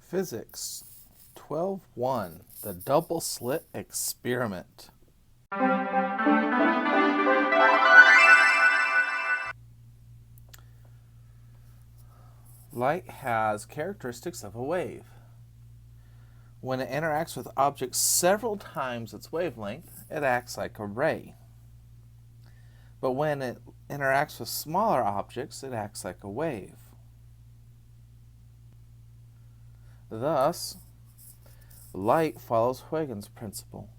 Physics 12.1, the double slit experiment. Light has characteristics of a wave. When it interacts with objects several times its wavelength, it acts like a ray. But when it interacts with smaller objects, it acts like a wave. Thus, light follows Huygens' principle.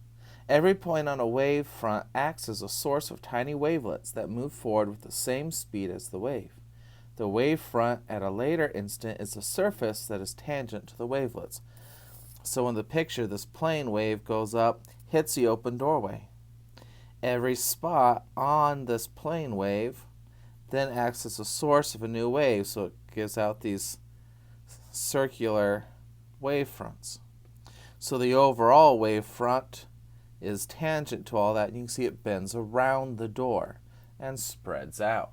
Every point on a wave front acts as a source of tiny wavelets that move forward with the same speed as the wave. The wave front at a later instant is a surface that is tangent to the wavelets. So in the picture, this plane wave goes up, hits the open doorway. Every spot on this plane wave then acts as a source of a new wave, so it gives out these circular wave fronts. So the overall wave front is tangent to all that, and you can see it bends around the door and spreads out.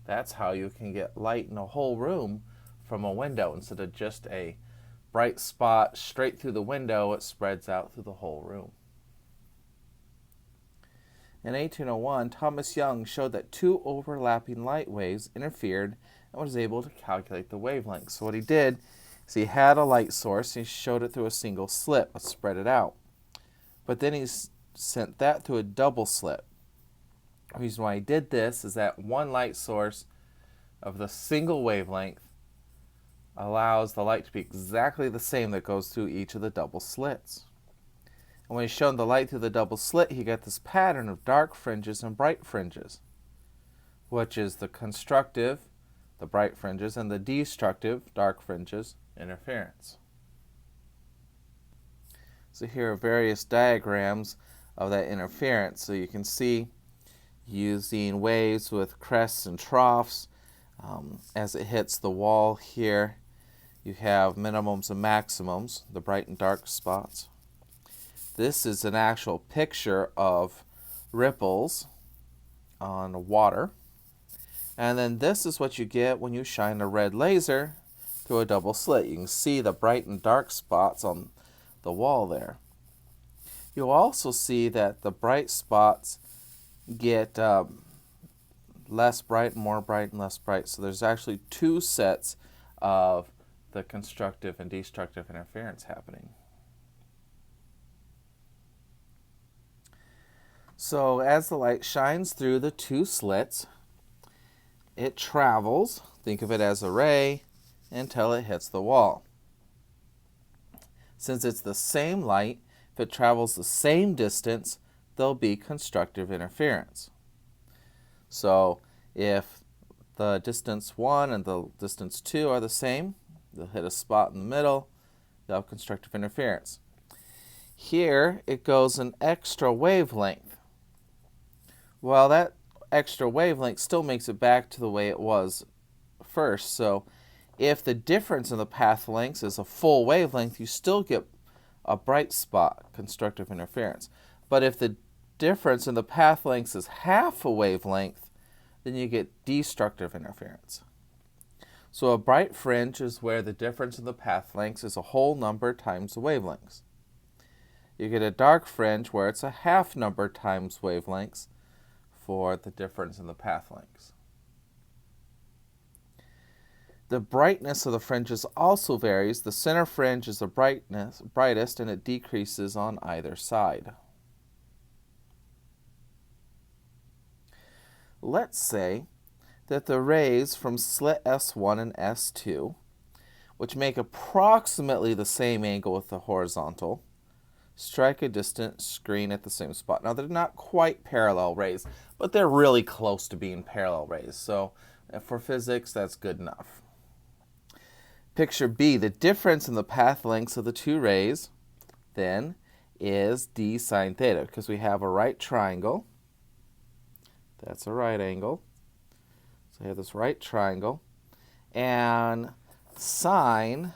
That's how you can get light in a whole room from a window. Instead of just a bright spot straight through the window, it spreads out through the whole room. In 1801, Thomas Young showed that two overlapping light waves interfered and was able to calculate the wavelength. So what he did is he had a light source, and he showed it through a single slit, but spread it out. But then he sent that through a double slit. The reason why he did this is that one light source of the single wavelength allows the light to be exactly the same that goes through each of the double slits. And when he shone the light through the double slit, he got this pattern of dark fringes and bright fringes, which is the constructive, the bright fringes, and the destructive, dark fringes, interference. So here are various diagrams of that interference. So you can see using waves with crests and troughs. As it hits the wall here, you have minimums and maximums, the bright and dark spots. This is an actual picture of ripples on water. And then this is what you get when you shine a red laser through a double slit. You can see the bright and dark spots on the wall there. You'll also see that the bright spots get less bright, more bright, and less bright. So there's actually two sets of the constructive and destructive interference happening. So as the light shines through the two slits, it travels, think of it as a ray, until it hits the wall. Since it's the same light, if it travels the same distance, there'll be constructive interference. So if the distance 1 and the distance 2 are the same, they'll hit a spot in the middle, they'll have constructive interference. Here it goes an extra wavelength. Well, that extra wavelength still makes it back to the way it was first. So if the difference in the path lengths is a full wavelength, you still get a bright spot, constructive interference. But if the difference in the path lengths is half a wavelength, then you get destructive interference. So a bright fringe is where the difference in the path lengths is a whole number times the wavelengths. You get a dark fringe where it's a half number times wavelengths for the difference in the path lengths. The brightness of the fringes also varies. The center fringe is the brightest, and it decreases on either side. Let's say that the rays from slit S1 and S2, which make approximately the same angle with the horizontal, strike a distant screen at the same spot. Now, they're not quite parallel rays, but they're really close to being parallel rays. So for physics, that's good enough. Picture B, the difference in the path lengths of the two rays, then, is d sine theta, because we have a right triangle. That's a right angle. So we have this right triangle. And sine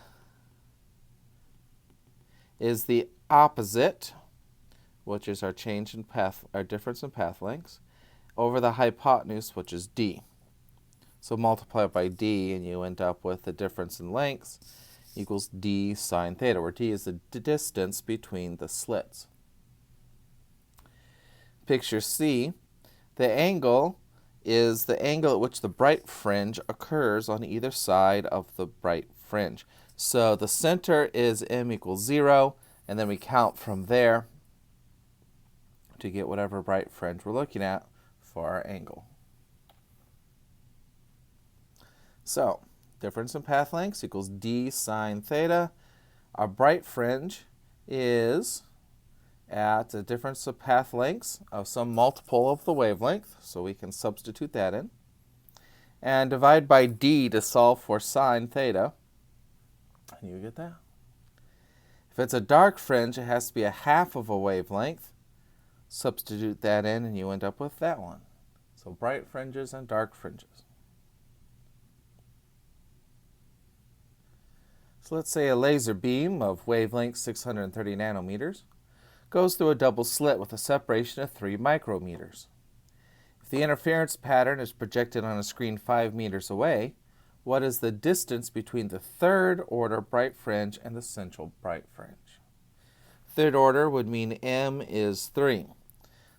is the opposite, which is our change in path, our difference in path lengths, over the hypotenuse, which is d. So multiply it by d, and you end up with the difference in lengths. equals d sine theta, where d is the distance between the slits. Picture C, the angle is the angle at which the bright fringe occurs on either side of the bright fringe. So the center is m equals 0, and then we count from there to get whatever bright fringe we're looking at for our angle. So, difference in path lengths equals d sine theta. Our bright fringe is at a difference of path lengths of some multiple of the wavelength, so we can substitute that in. And divide by d to solve for sine theta. And you get that. If it's a dark fringe, it has to be a half of a wavelength. Substitute that in and you end up with that one. So bright fringes and dark fringes. So let's say a laser beam of wavelength 630 nanometers goes through a double slit with a separation of 3 micrometers. If the interference pattern is projected on a screen 5 meters away, what is the distance between the third order bright fringe and the central bright fringe? Third order would mean m is 3.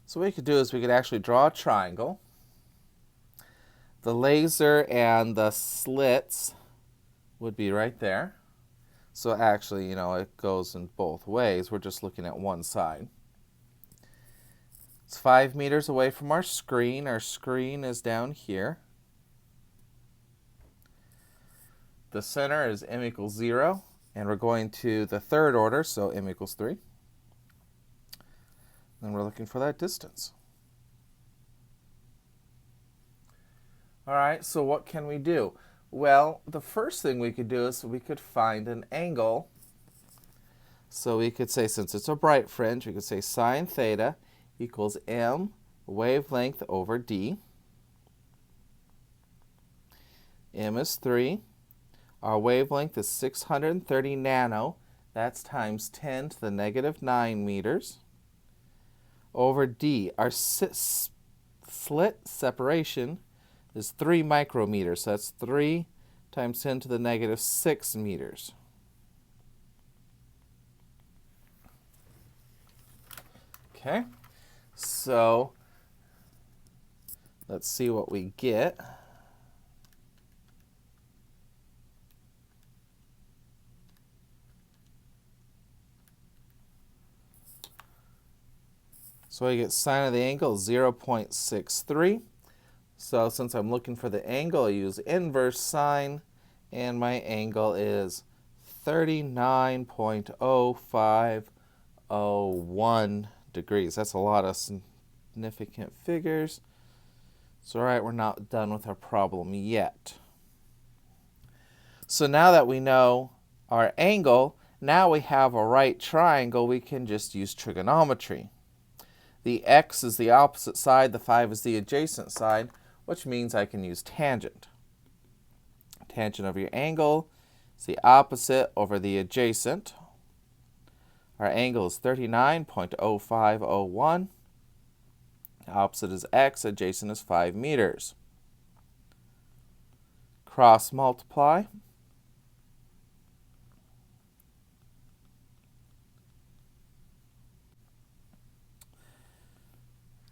So what we could do is we could actually draw a triangle. The laser and the slits would be right there. So actually, it goes in both ways. We're just looking at one side. It's 5 meters away from our screen. Our screen is down here. The center is m equals 0, and we're going to the third order, so m equals 3. Then we're looking for that distance. All right, so what can we do? Well, the first thing we could do is we could find an angle. So we could say, since it's a bright fringe, we could say sine theta equals m wavelength over d. M is 3. Our wavelength is 630 nano. That's times 10 to the negative 9 meters. Over d. Our slit separation is 3 micrometers. So that's 3 times 10 to the negative 6 meters. Okay, so let's see what we get. So I get sine of the angle 0.63. So since I'm looking for the angle, I use inverse sine, and my angle is 39.0501 degrees. That's a lot of significant figures. It's all right, we're not done with our problem yet. So now that we know our angle, now we have a right triangle, we can just use trigonometry. The x is the opposite side, the 5 is the adjacent side, which means I can use tangent. Tangent over your angle is the opposite over the adjacent. Our angle is 39.0501. Opposite is x, adjacent is 5 meters. Cross multiply.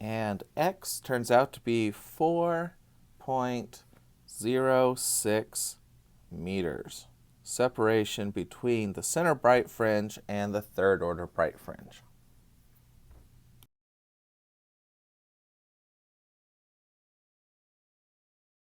And x turns out to be 4.06 meters. Separation between the center bright fringe and the third order bright fringe.